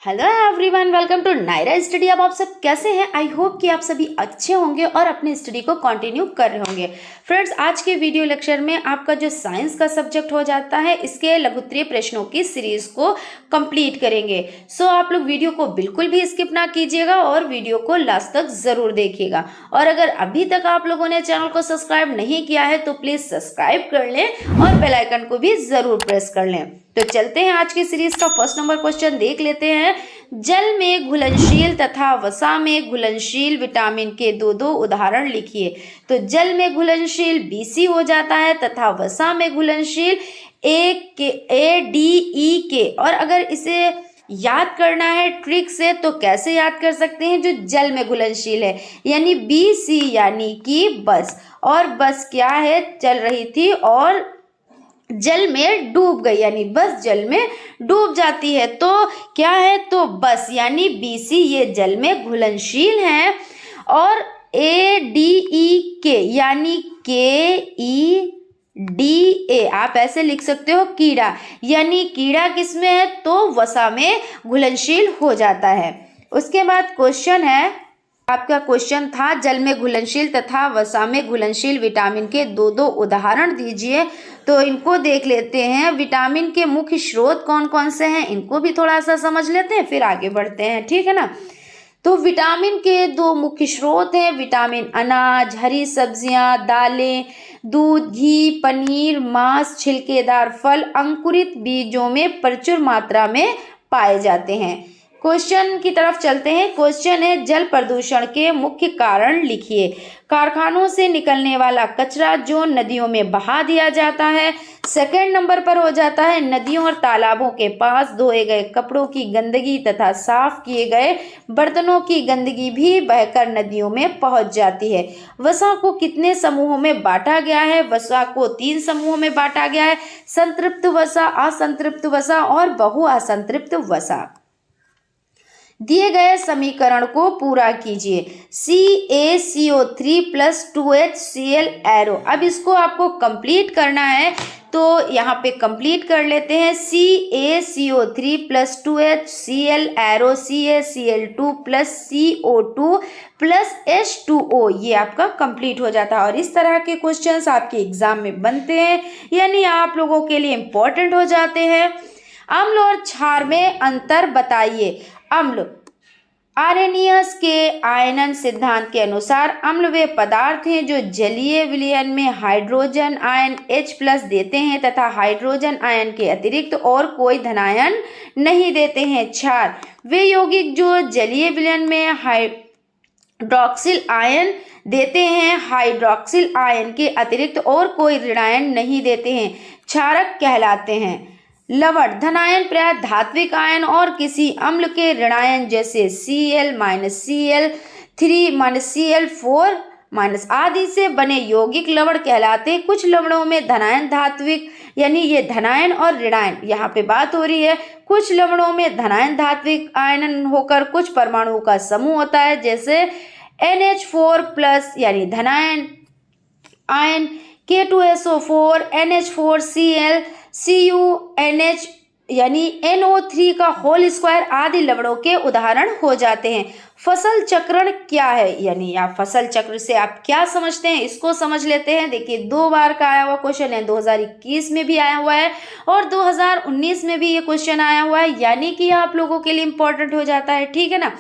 Hello everyone, welcome to Naira study. अब आप सब कैसे हैं? आई होप कि आप सभी अच्छे होंगे और अपनी स्टडी को कंटिन्यू कर रहे होंगे। फ्रेंड्स, आज के वीडियो लेक्चर में आपका जो साइंस का सब्जेक्ट हो जाता है, इसके लघुत्तरीय प्रश्नों की सीरीज को कंप्लीट करेंगे। सो आप लोग वीडियो को बिल्कुल भी स्किप ना कीजिएगा और वीडियो को लास्ट तक जरूर देखिएगा। और अगर अभी तक आप लोगों ने चैनल को सब्सक्राइब नहीं किया है तो प्लीज सब्सक्राइब कर लें और बेल आइकन को भी जरूर प्रेस कर लें। तो चलते हैं, आज की सीरीज का फर्स्ट नंबर क्वेश्चन देख लेते हैं। जल में घुलनशील तथा वसा में घुलनशील विटामिन के दो उदाहरण लिखिए। तो जल में घुलनशील BC हो जाता है तथा वसा में घुलनशील ADE। और अगर इसे याद करना है ट्रिक से तो कैसे याद कर सकते हैं? जो जल में घुलनशील है यानी BC यानी कि बस, और बस क्या है, चल रही थी और जल में डूब गई यानी बस जल में डूब जाती है। तो क्या है? तो बस यानी BC ये जल में घुलनशील है। और ADE यानी KEDA आप ऐसे लिख सकते हो, कीड़ा, यानी कीड़ा किसमें है? तो वसा में घुलनशील हो जाता है। उसके बाद क्वेश्चन है, आपका क्वेश्चन था जल में घुलनशील तथा वसा में घुलनशील विटामिन के दो उदाहरण दीजिए। तो इनको देख लेते हैं। विटामिन के मुख्य स्रोत कौन कौन से हैं, इनको भी थोड़ा सा समझ लेते हैं, फिर आगे बढ़ते हैं, ठीक है ना। तो विटामिन के दो मुख्य स्रोत हैं। विटामिन अनाज, हरी सब्जियां, दालें, दूध, घी, पनीर, मांस, छिलकेदार फल, अंकुरित बीजों में प्रचुर मात्रा में पाए जाते हैं। क्वेश्चन की तरफ चलते हैं। क्वेश्चन है, जल प्रदूषण के मुख्य कारण लिखिए। कारखानों से निकलने वाला कचरा जो नदियों में बहा दिया जाता है। सेकंड नंबर पर हो जाता है, नदियों और तालाबों के पास धोए गए कपड़ों की गंदगी तथा साफ किए गए बर्तनों की गंदगी भी बहकर नदियों में पहुंच जाती है। वसा को कितने समूहों में बांटा गया है? वसा को 3 समूहों में बांटा गया है। संतृप्त वसा, असंतृप्त वसा और बहु असंतृप्त वसा। दिए गए समीकरण को पूरा कीजिए। CaCO3 + 2HCl arrow. अब इसको आपको कंप्लीट करना है तो यहाँ पे कंप्लीट कर लेते हैं। CaCO3 + 2HCl arrow CaCl2 + CO2 + H2O, ये आपका कंप्लीट हो जाता है। और इस तरह के क्वेश्चंस आपके एग्जाम में बनते हैं, यानी आप लोगों के लिए इंपॉर्टेंट हो जाते हैं। अम्ल और क्षार में अंतर बताइए। अम्ल, आर्हेनियस के आयनन सिद्धांत के अनुसार अम्ल वे पदार्थ हैं जो जलीय विलयन में हाइड्रोजन आयन H+ देते हैं तथा हाइड्रोजन आयन के अतिरिक्त और कोई धनायन नहीं देते हैं। क्षार, वे यौगिक जो जलीय विलयन में हाइड्रोक्सिल आयन देते हैं, हाइड्रोक्सिल आयन के अतिरिक्त और कोई ऋणायन नहीं देते हैं, क्षारक कहलाते हैं। लवण, धनायन प्राय धात्विक आयन और किसी अम्ल के ऋणायन जैसे Cl -Cl3 Cl4 आदि से बने यौगिक लवण कहलाते हैं। कुछ लवणों में धनायन धात्विक, यानी ये धनायन और ऋणायन यहाँ पे बात हो रही है। कुछ लवणों में धनायन धात्विक आयन होकर कुछ परमाणुओं का समूह होता है, जैसे NH4+ यानी धनायन आयन, K2SO4, NH4Cl, CuNH यानी NO3 का होल स्क्वायर आदि लवणों के उदाहरण हो जाते हैं। फसल चक्रण क्या है, यानी आप फसल चक्र से आप क्या समझते हैं, इसको समझ लेते हैं। देखिए, 2 बार का आया हुआ क्वेश्चन है, 2021 में भी आया हुआ है और 2019 में भी ये क्वेश्चन आया हुआ है, यानी कि आप लोगों के लिए इंपॉर्टेंट हो जाता है, ठीक है ना।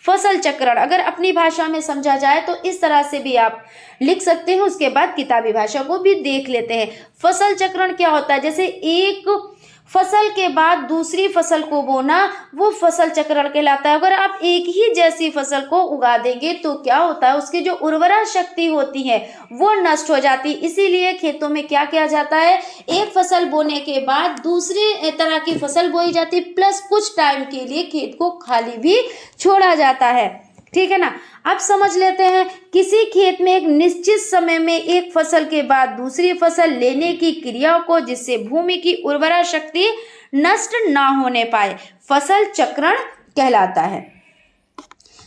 फसल चक्रण अगर अपनी भाषा में समझा जाए तो इस तरह से भी आप लिख सकते हैं। उसके बाद किताबी भाषा को भी देख लेते हैं। फसल चक्रण क्या होता है? जैसे एक फसल के बाद दूसरी फसल को बोना, वो फसल चक्रण कहलाता है। अगर आप एक ही जैसी फसल को उगा देंगे तो क्या होता है, उसकी जो उर्वरा शक्ति होती है वो नष्ट हो जाती है। इसीलिए खेतों में क्या किया जाता है, एक फसल बोने के बाद दूसरी तरह की फसल बोई जाती है, प्लस कुछ टाइम के लिए खेत को खाली भी छोड़ा जाता है, ठीक है ना। अब समझ लेते हैं, किसी खेत में एक निश्चित समय में एक फसल के बाद दूसरी फसल लेने की क्रिया को, जिससे भूमि की उर्वरा शक्ति नष्ट ना होने पाए, फसल चक्रण कहलाता है।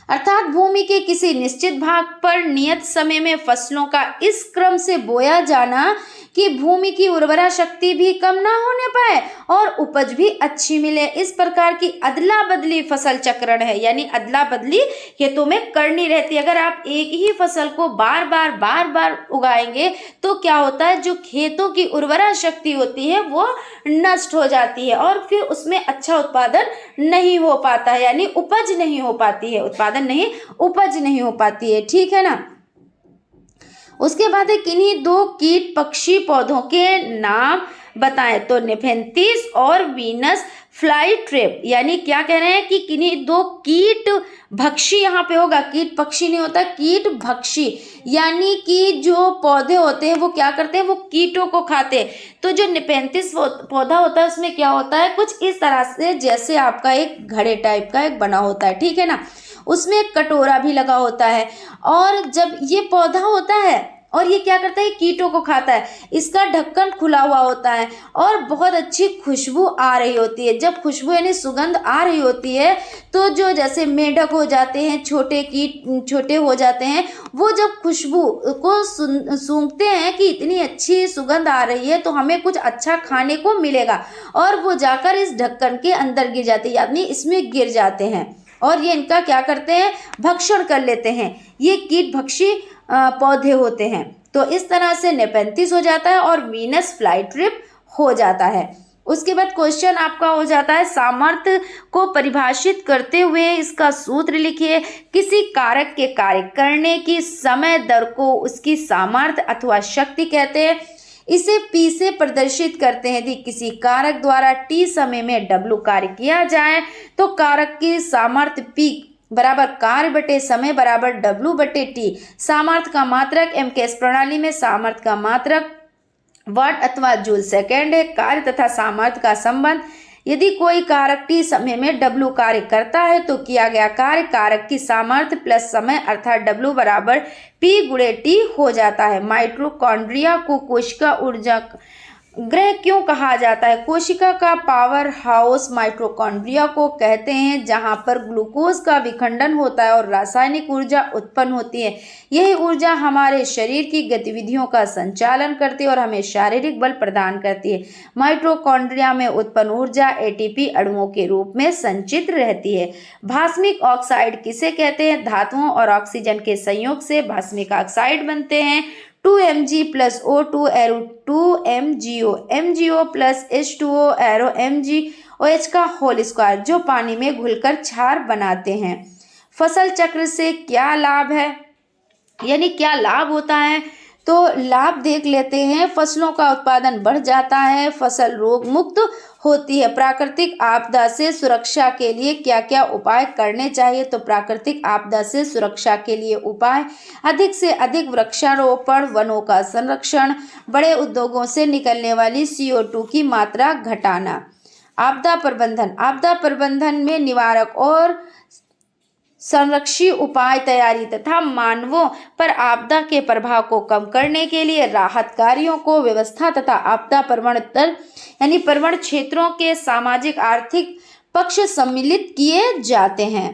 अर्थात भूमि के किसी निश्चित भाग पर नियत समय में फसलों का इस क्रम से बोया जाना कि भूमि की उर्वरा शक्ति भी कम ना होने पाए और उपज भी अच्छी मिले। इस प्रकार की अदला बदली फसल चक्रण है, यानी अदला बदली खेतों में करनी रहती है। अगर आप एक ही फसल को बार बार उगाएंगे तो क्या होता है, जो खेतों की उर्वरा शक्ति होती है वो नष्ट हो जाती है और फिर उसमें अच्छा उत्पादन नहीं हो पाता है, यानी उपज नहीं हो पाती है, उत्पादन नहीं उपज नहीं हो पाती है। ठीक है ना। उसके बाद है किन्हीं दो कीट पक्षी पौधों के नाम बताएं। तो नेफेंथिस और वीनस फ्लाई ट्रैप, यानी क्या कह रहे हैं कि किन्हीं दो कीट भक्षी, यहाँ पे होगा कीट पक्षी नहीं होता, कीट भक्षी, यानी कि जो पौधे होते हैं वो क्या करते हैं, वो कीटों को खाते हैं। तो जो नेफेंथिस पौधा होता है उसमें क्या होता है, कुछ इस तरह से जैसे आपका एक घड़े टाइप का एक बना होता है, ठीक है ना, उसमें एक कटोरा भी लगा होता है और जब ये पौधा होता है और ये क्या करता है, कीटों को खाता है, इसका ढक्कन खुला हुआ होता है और बहुत अच्छी खुशबू आ रही होती है। जब खुशबू यानी सुगंध आ रही होती है तो जो जैसे मेंढक हो जाते हैं, छोटे कीट छोटे हो जाते हैं, वो जब खुशबू को सूंघते हैं कि इतनी अच्छी सुगंध आ रही है तो हमें कुछ अच्छा खाने को मिलेगा, और वो जाकर इस ढक्कन के अंदर गिर जाते हैं, यानी इसमें गिर जाते हैं और ये इनका क्या करते हैं, भक्षण कर लेते हैं। ये कीट भक्षी पौधे होते हैं। तो इस तरह से नेपेंथिस हो जाता है और वीनस फ्लाई ट्रिप हो जाता है। उसके बाद क्वेश्चन आपका हो जाता है, सामर्थ्य को परिभाषित करते हुए इसका सूत्र लिखिए। किसी कारक के कार्य करने की समय दर को उसकी सामर्थ्य अथवा शक्ति कहते हैं। इसे P से प्रदर्शित करते हैं। यदि किसी कारक द्वारा T समय में W कार्य किया जाए तो कारक की सामर्थ्य P बराबर कार्य बटे समय बराबर W बटे T। सामर्थ्य का मात्रक एमकेएस प्रणाली में सामर्थ्य का मात्रक वाट अथवा जूल सेकेंड है। कार्य तथा सामर्थ्य का संबंध, यदि कोई कारक T समय में W कार्य करता है तो किया गया कार्य कारक की सामर्थ्य प्लस समय अर्थात W बराबर P गुणे T हो जाता है। माइटोकॉन्ड्रिया को कोशिका ऊर्जा ग्रह क्यों कहा जाता है? कोशिका का पावर हाउस माइटोकॉन्ड्रिया को कहते हैं, जहां पर ग्लूकोज का विखंडन होता है और रासायनिक ऊर्जा उत्पन्न होती है। यही ऊर्जा हमारे शरीर की गतिविधियों का संचालन करती है और हमें शारीरिक बल प्रदान करती है। माइटोकॉन्ड्रिया में उत्पन्न ऊर्जा एटीपी अणुओं के रूप में संचित रहती है। भास्मिक ऑक्साइड किसे कहते हैं? धातुओं और ऑक्सीजन के संयोग से भास्मिक ऑक्साइड बनते हैं। 2Mg plus O2 arrow 2MgO, MgO plus H2O arrow MgOH का होल स्क्वायर, जो पानी में घुलकर क्षार बनाते हैं। फसल चक्र से क्या लाभ है, यानी क्या लाभ होता है? तो लाभ देख लेते हैं। फसलों का उत्पादन बढ़ जाता है, फसल रोग मुक्त होती है। प्राकृतिक आपदा से सुरक्षा के लिए क्या क्या उपाय करने चाहिए? तो प्राकृतिक आपदा से सुरक्षा के लिए उपाय, अधिक से अधिक वृक्षारोपण, वनों का संरक्षण, बड़े उद्योगों से निकलने वाली CO2 की मात्रा घटाना। आपदा प्रबंधन, आपदा प्रबंधन में निवारक और संरक्षी उपाय तैयारी तथा मानवों पर आपदा के प्रभाव को कम करने के लिए राहत कार्यों को व्यवस्था तथा आपदा प्रवण यानी प्रवण क्षेत्रों के सामाजिक आर्थिक पक्ष सम्मिलित किए जाते हैं।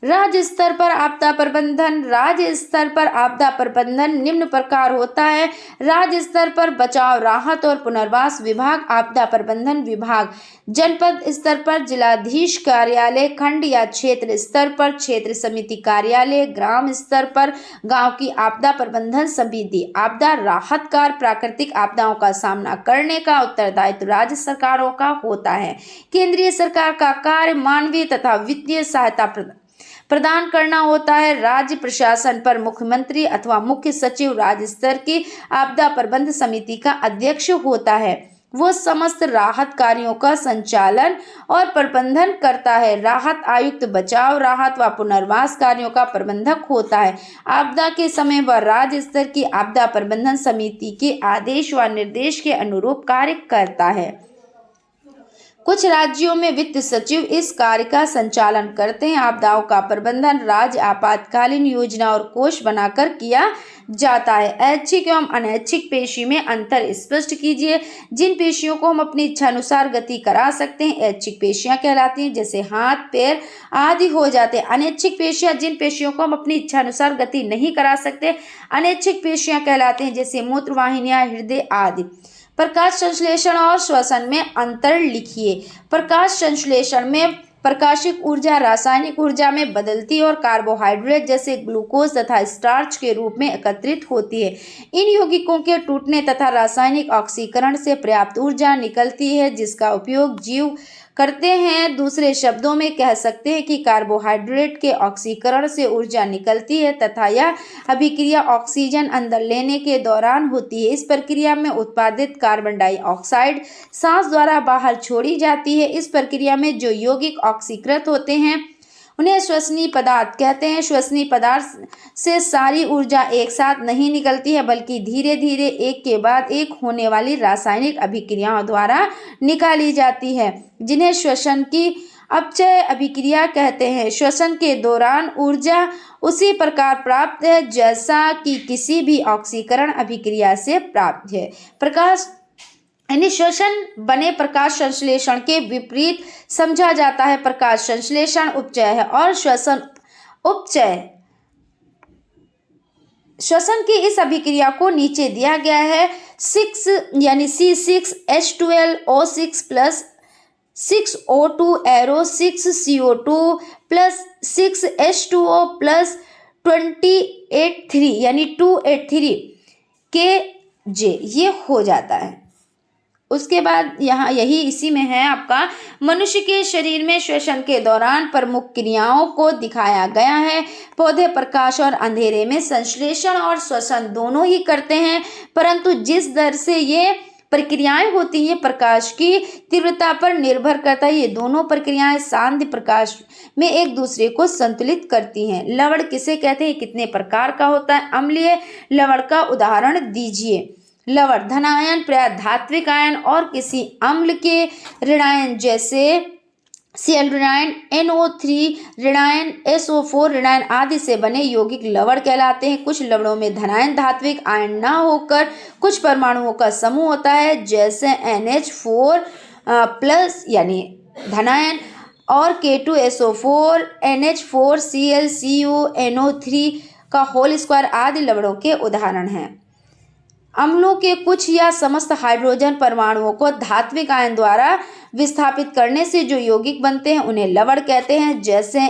राज्य स्तर पर आपदा प्रबंधन, राज्य स्तर पर आपदा प्रबंधन निम्न प्रकार होता है। राज्य स्तर पर बचाव राहत और पुनर्वास विभाग, आपदा प्रबंधन विभाग। जनपद स्तर पर जिलाधीश कार्यालय, खंड या क्षेत्र स्तर पर क्षेत्र समिति कार्यालय, ग्राम स्तर पर गांव की आपदा प्रबंधन समिति। आपदा राहत कार्य, प्राकृतिक आपदाओं का सामना करने का उत्तरदायित्व राज्य सरकारों का होता है। केंद्रीय सरकार का कार्य मानवीय तथा वित्तीय सहायता प्रदान करना होता है। राज्य प्रशासन पर मुख्यमंत्री अथवा मुख्य सचिव राज्य स्तर की आपदा प्रबंधन समिति का अध्यक्ष होता है। वो समस्त राहत कार्यों का संचालन और प्रबंधन करता है। राहत आयुक्त बचाव, राहत व पुनर्वास कार्यों का प्रबंधक होता है। आपदा के समय वह राज्य स्तर की आपदा प्रबंधन समिति के आदेश व निर्देश के अनुरूप कार्य करता है। कुछ राज्यों में वित्त सचिव इस कार्य का संचालन करते हैं। आपदाओं का प्रबंधन राज्य आपातकालीन योजना और कोष बनाकर किया जाता है। ऐच्छिक एवं अनैच्छिक पेशी में अंतर स्पष्ट कीजिए। जिन पेशियों को हम अपनी इच्छा अनुसार गति करा सकते हैं ऐच्छिक पेशियां कहलाती हैं, जैसे हाथ पैर आदि हो जाते हैं। अनैच्छिक पेशियां जिन पेशियों को हम अपनी इच्छा अनुसार गति नहीं करा सकते अनैच्छिक पेशियां कहलाते हैं, जैसे मूत्रवाहिनियां, हृदय आदि। प्रकाश संश्लेषण और श्वसन में अंतर लिखिए। प्रकाश संश्लेषण में प्रकाशिक ऊर्जा रासायनिक ऊर्जा में बदलती है और कार्बोहाइड्रेट जैसे ग्लूकोज तथा स्टार्च के रूप में एकत्रित होती है। इन यौगिकों के टूटने तथा रासायनिक ऑक्सीकरण से पर्याप्त ऊर्जा निकलती है, जिसका उपयोग जीव करते हैं। दूसरे शब्दों में कह सकते हैं कि कार्बोहाइड्रेट के ऑक्सीकरण से ऊर्जा निकलती है तथा यह अभिक्रिया ऑक्सीजन अंदर लेने के दौरान होती है। इस प्रक्रिया में उत्पादित कार्बन डाइऑक्साइड सांस द्वारा बाहर छोड़ी जाती है। इस प्रक्रिया में जो यौगिक ऑक्सीकृत होते हैं उन्हें श्वसनीय पदार्थ कहते हैं। श्वसनीय पदार्थ से सारी ऊर्जा एक साथ नहीं निकलती है, बल्कि धीरे धीरे एक के बाद एक होने वाली रासायनिक अभिक्रियाओं द्वारा निकाली जाती है, जिन्हें श्वसन की अपचय अभिक्रिया कहते हैं। श्वसन के दौरान ऊर्जा उसी प्रकार प्राप्त है जैसा कि किसी भी ऑक्सीकरण अभिक्रिया से प्राप्त है। प्रकाश यानी श्वसन बने प्रकाश संश्लेषण के विपरीत समझा जाता है। प्रकाश संश्लेषण उपचय है और श्वसन उपचय। श्वसन की इस अभिक्रिया को नीचे दिया गया है। 6 यानी C6H12O6 plus 6O2 arrow 6CO2 plus 6H2O plus 283 यानी 283 Kj ये हो जाता है। उसके बाद यहाँ यही इसी में है आपका मनुष्य के शरीर में श्वसन के दौरान प्रमुख क्रियाओं को दिखाया गया है। पौधे प्रकाश और अंधेरे में संश्लेषण और श्वसन दोनों ही करते हैं, परंतु जिस दर से ये प्रक्रियाएं होती हैं प्रकाश की तीव्रता पर निर्भर करता है। ये दोनों प्रक्रियाएं शांत प्रकाश में एक दूसरे को संतुलित करती हैं। लवण किसे कहते हैं, कितने प्रकार का होता है? अम्लीय लवण का उदाहरण दीजिए। लवण धनायन प्राय धात्विक आयन और किसी अम्ल के ऋणायन जैसे Cl ऋणायन, NO3 ऋणायन, SO4 ऋणायन आदि से बने यौगिक लवण कहलाते हैं। कुछ लवणों में धनायन धात्विक आयन न होकर कुछ परमाणुओं का समूह होता है, जैसे NH4 प्लस यानी धनायन और K2SO4 NH4Cl Cu NO3 का होल स्क्वायर आदि लवणों के उदाहरण हैं। अम्लों के कुछ या समस्त हाइड्रोजन परमाणुओं को धात्विक आयन द्वारा विस्थापित करने से जो यौगिक बनते हैं उन्हें लवण कहते हैं, जैसे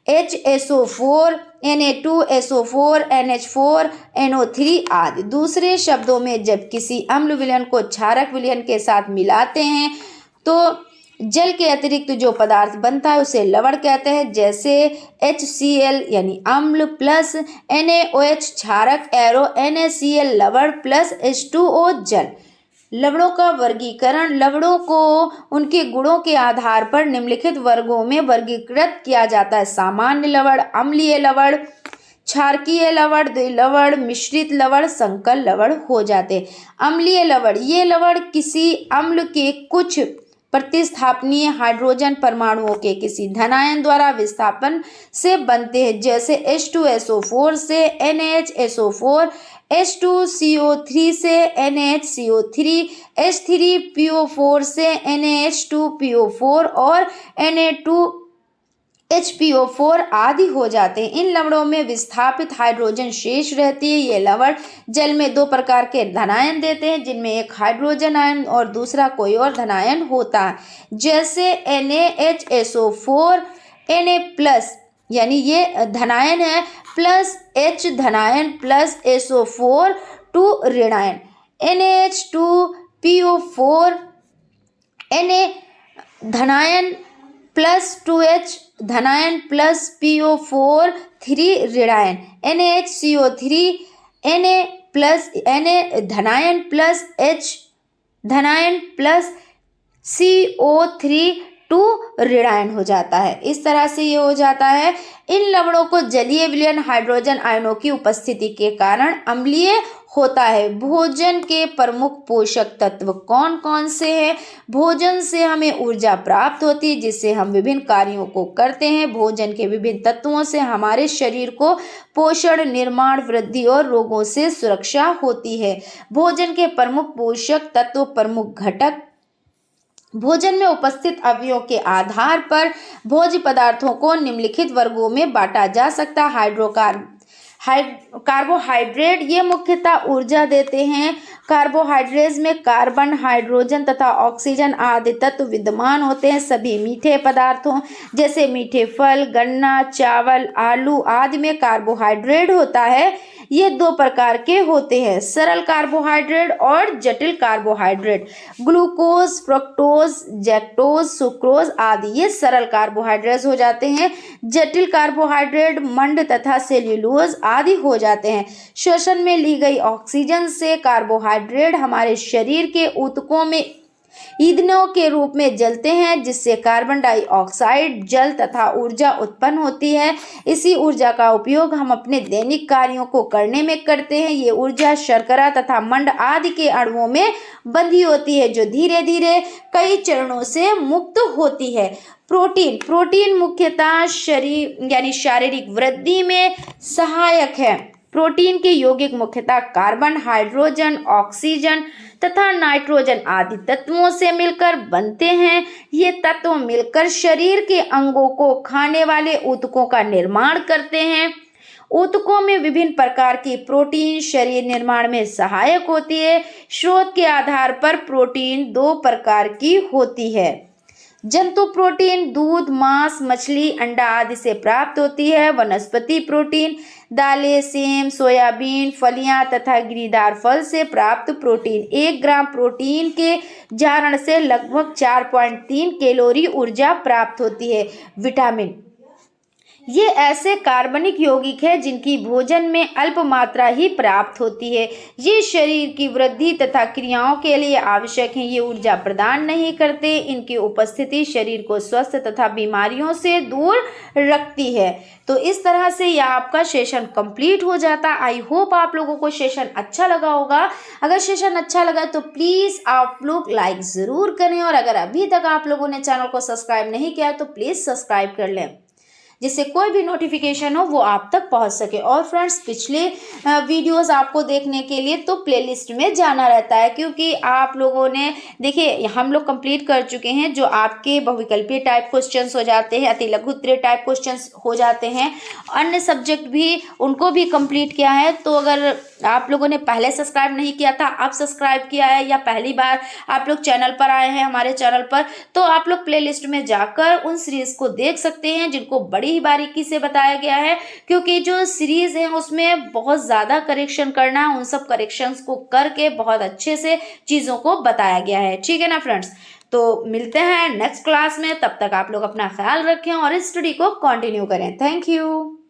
NaHSO4 Na2SO4 NH4 NO3 आदि। दूसरे शब्दों में जब किसी अम्ल विलयन को क्षारक विलयन के साथ मिलाते हैं तो जल के अतिरिक्त जो पदार्थ बनता है उसे लवण कहते हैं, जैसे HCl यानी अम्ल प्लस NaOH क्षारक एरो NaCl लवण प्लस H2O जल। लवणों का वर्गीकरण। लवणों को उनके गुणों के आधार पर निम्नलिखित वर्गों में वर्गीकृत किया जाता है। सामान्य लवण, अम्लीय लवण, क्षारकीय लवण, द्विलवण, मिश्रित लवण, संकर लवण हो जाते। अम्लीय लवण, ये लवण किसी अम्ल के कुछ प्रतिस्थापनीय हाइड्रोजन परमाणुओं के किसी धनायन द्वारा विस्थापन से बनते हैं, जैसे H2SO4 से NaHSO4, H2CO3 से NaHCO3, H3PO4 से NaH2PO4 और Na2HPO4 आदि हो जाते हैं। इन लवणों में विस्थापित हाइड्रोजन शेष रहती है। ये लवण जल में दो प्रकार के धनायन देते हैं, जिनमें एक हाइड्रोजन आयन और दूसरा कोई और धनायन होता है, जैसे NaHSO4 Na प्लस यानी ये धनायन है प्लस H धनायन प्लस SO4 2 ऋणायन, NaH2PO4 Na धनायन प्लस 2H धनायन प्लस PO4 3 ऋणायन, NaHCO3 Na प्लस Na धनायन प्लस H धनायन प्लस CO3 टू ऋणायन हो जाता है। इस तरह से ये हो जाता है। इन लवणों को जलीय विलयन हाइड्रोजन आयनों की उपस्थिति के कारण अम्लीय होता है। भोजन के प्रमुख पोषक तत्व कौन कौन से हैं? भोजन से हमें ऊर्जा प्राप्त होती है जिससे हम विभिन्न कार्यों को करते हैं। भोजन के विभिन्न तत्वों से हमारे शरीर को पोषण, निर्माण, वृद्धि और रोगों से सुरक्षा होती है। भोजन के प्रमुख पोषक तत्व, प्रमुख घटक। भोजन में उपस्थित अवयवों के आधार पर भोज्य पदार्थों को निम्नलिखित वर्गों में बांटा जा सकता है। कार्बोहाइड्रेट, ये मुख्यतः ऊर्जा देते हैं। कार्बोहाइड्रेट्स में कार्बन, हाइड्रोजन तथा ऑक्सीजन आदि तत्व विद्यमान होते हैं। सभी मीठे पदार्थों जैसे मीठे फल, गन्ना, चावल, आलू आदि में कार्बोहाइड्रेट होता है। ये दो प्रकार के होते हैं, सरल कार्बोहाइड्रेट और जटिल कार्बोहाइड्रेट। ग्लूकोज, फ्रक्टोज, जैक्टोज, सुक्रोज आदि ये सरल कार्बोहाइड्रेट्स हो जाते हैं। जटिल कार्बोहाइड्रेट मंड तथा सेल्यूलोज आदि हो जाते हैं। श्वसन में ली गई ऑक्सीजन से कार्बोहाइड्रेट हमारे शरीर के ऊतकों में ईंधनों के रूप में जलते हैं जिससे कार्बन डाइऑक्साइड, जल तथा ऊर्जा उत्पन्न होती है। इसी ऊर्जा का उपयोग हम अपने दैनिक कार्यों को करने में करते हैं। ये ऊर्जा शर्करा तथा मंड आदि के अणुओं में बंधी होती है जो धीरे धीरे कई चरणों से मुक्त होती है। प्रोटीन मुख्यतः शरीर यानी शारीरिक वृद्धि में सहायक है। प्रोटीन के यौगिक मुख्यतः कार्बन, हाइड्रोजन, ऑक्सीजन तथा नाइट्रोजन आदि तत्वों से मिलकर बनते हैं। ये तत्व मिलकर शरीर के अंगों को खाने वाले ऊतकों का निर्माण करते हैं। ऊतकों में विभिन्न प्रकार की प्रोटीन शरीर निर्माण में सहायक होती है। स्रोत के आधार पर प्रोटीन दो प्रकार की होती है। जंतु प्रोटीन दूध, मांस, मछली, अंडा आदि से प्राप्त होती है। वनस्पति प्रोटीन दालें, सेम, सोयाबीन, फलियां तथा गिरीदार फल से प्राप्त प्रोटीन। 1 ग्राम प्रोटीन के जारण से लगभग 4.3 कैलोरी ऊर्जा प्राप्त होती है। विटामिन, ये ऐसे कार्बनिक यौगिक है जिनकी भोजन में अल्प मात्रा ही प्राप्त होती है। ये शरीर की वृद्धि तथा क्रियाओं के लिए आवश्यक हैं। ये ऊर्जा प्रदान नहीं करते। इनकी उपस्थिति शरीर को स्वस्थ तथा बीमारियों से दूर रखती है। तो इस तरह से यह आपका सेशन कंप्लीट हो जाता। आई होप आप लोगों को सेशन अच्छा लगा होगा। अगर सेशन अच्छा लगा तो प्लीज़ आप लोग लाइक ज़रूर करें और अगर अभी तक आप लोगों ने चैनल को सब्सक्राइब नहीं किया तो प्लीज़ सब्सक्राइब कर लें जिससे कोई भी नोटिफिकेशन हो वो आप तक पहुंच सके। और फ्रेंड्स, पिछले वीडियोस आपको देखने के लिए तो प्लेलिस्ट में जाना रहता है क्योंकि आप लोगों ने देखिए हम लोग कंप्लीट कर चुके हैं जो आपके बहुविकल्पीय टाइप क्वेश्चंस हो जाते हैं, अति लघु उत्तरीय टाइप क्वेश्चंस हो जाते हैं, अन्य सब्जेक्ट भी उनको भी कंप्लीट किया है। तो अगर आप लोगों ने पहले सब्सक्राइब नहीं किया था, अब सब्सक्राइब किया है या पहली बार आप लोग चैनल पर आए हैं हमारे चैनल पर, तो आप लोग प्लेलिस्ट में जाकर उन सीरीज़ को देख सकते हैं जिनको बड़ी ही बारीकी से बताया गया है क्योंकि जो सीरीज़ है उसमें बहुत ज़्यादा करेक्शन करना है। उन सब करेक्शंस को करके बहुत अच्छे से चीज़ों को बताया गया है। ठीक है ना फ्रेंड्स, तो मिलते हैं नेक्स्ट क्लास में। तब तक आप लोग अपना ख्याल रखें और इस स्टडी को कंटिन्यू करें। Thank you.